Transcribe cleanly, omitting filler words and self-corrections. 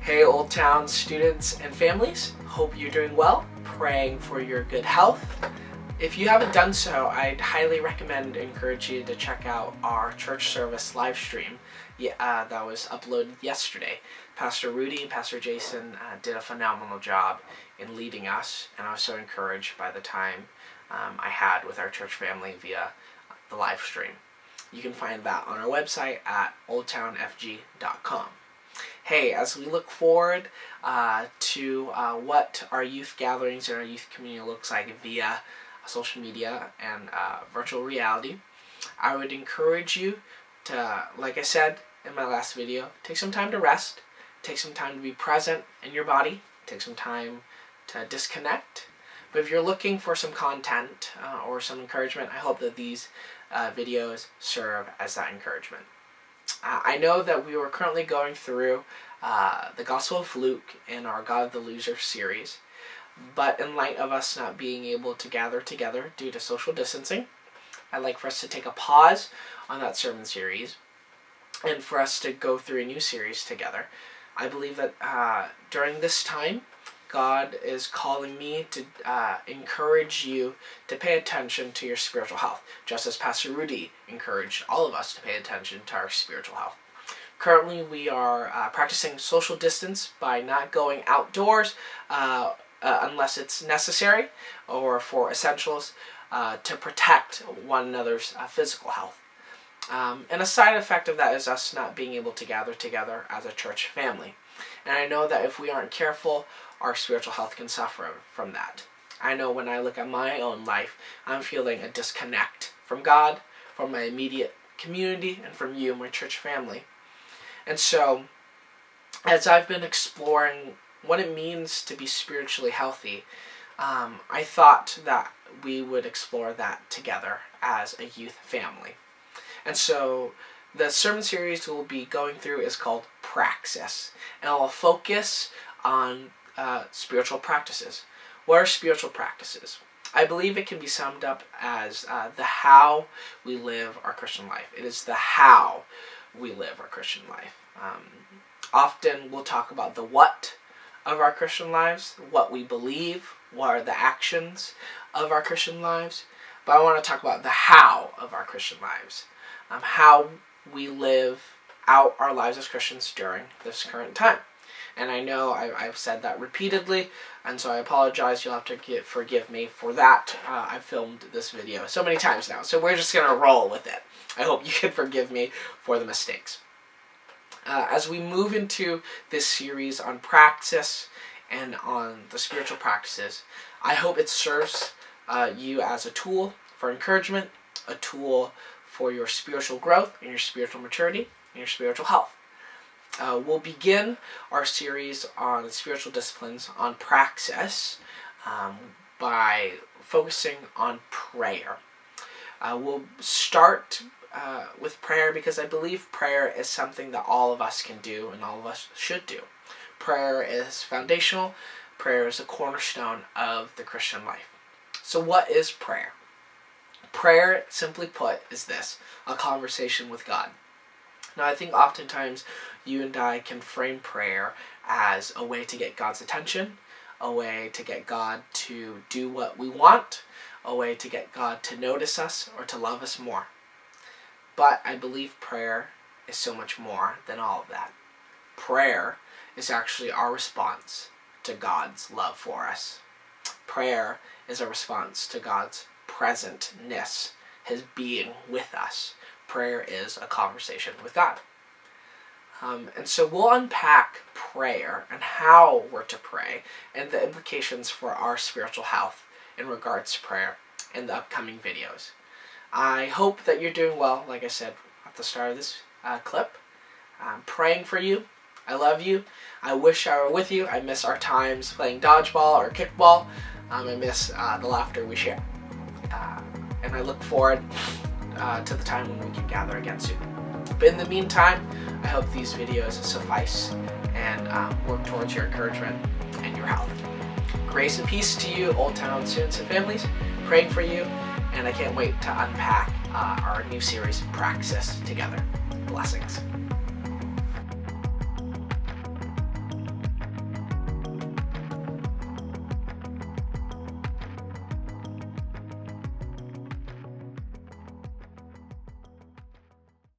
Hey Old Town students and families, hope you're doing well, praying for your good health. If you haven't done so, I'd highly recommend and encourage you to check out our church service live stream that was uploaded yesterday. Pastor Rudy and Pastor Jason did a phenomenal job in leading us, and I was so encouraged by the time I had with our church family via the live stream. You can find that on our website at oldtownfg.com. Hey, as we look forward to what our youth gatherings and our youth community looks like via social media and virtual reality, I would encourage you to, like I said in my last video, take some time to rest, take some time to be present in your body, take some time to disconnect. But if you're looking for some content or some encouragement, I hope that these videos serve as that encouragement. I know that we were currently going through the Gospel of Luke in our God of the Loser series, but in light of us not being able to gather together due to social distancing, I'd like for us to take a pause on that sermon series and for us to go through a new series together. I believe that during this time, God is calling me to encourage you to pay attention to your spiritual health, just as Pastor Rudy encouraged all of us to pay attention to our spiritual health. Currently, we are practicing social distance by not going outdoors unless it's necessary or for essentials to protect one another's physical health. And a side effect of that is us not being able to gather together as a church family. And I know that if we aren't careful, our spiritual health can suffer from that. I know when I look at my own life, I'm feeling a disconnect from God, from my immediate community, and from you, my church family. And so, as I've been exploring what it means to be spiritually healthy, I thought that we would explore that together as a youth family. And so, the sermon series we'll be going through is called Praxis, and I'll focus on spiritual practices. What are spiritual practices? I believe it can be summed up as the how we live our Christian life. It is the how we live our Christian life. Often we'll talk about the what of our Christian lives, what we believe, what are the actions of our Christian lives, but I want to talk about the how of our Christian lives, how we live out our lives as Christians during this current time. And I know I've said that repeatedly, and so I apologize. You'll have to forgive me for that. I've filmed this video so many times now, so we're just going to roll with it. I hope you can forgive me for the mistakes. As we move into this series on Praxis and on the spiritual practices, I hope it serves you as a tool for encouragement, a tool for your spiritual growth and your spiritual maturity and your spiritual health. We'll begin our series on spiritual disciplines on Praxis by focusing on prayer. We'll start with prayer because I believe prayer is something that all of us can do and all of us should do. Prayer is foundational. Prayer is a cornerstone of the Christian life. So what is prayer? Prayer, simply put, is this: a conversation with God. Now, I think oftentimes you and I can frame prayer as a way to get God's attention, a way to get God to do what we want, a way to get God to notice us or to love us more. But I believe prayer is so much more than all of that. Prayer is actually our response to God's love for us. Prayer is a response to God's presentness, His being with us. Prayer is a conversation with God. And so we'll unpack prayer and how we're to pray and the implications for our spiritual health in regards to prayer in the upcoming videos. I hope that you're doing well, like I said at the start of this clip. I'm praying for you. I love you. I wish I were with you. I miss our times playing dodgeball or kickball. I miss the laughter we share. And I look forward to the time when we can gather again soon. But in the meantime, I hope these videos suffice and work towards your encouragement and your health. Grace and peace to you, Old Town students and families. Praying for you, and I can't wait to unpack our new series, Praxis, together. Blessings.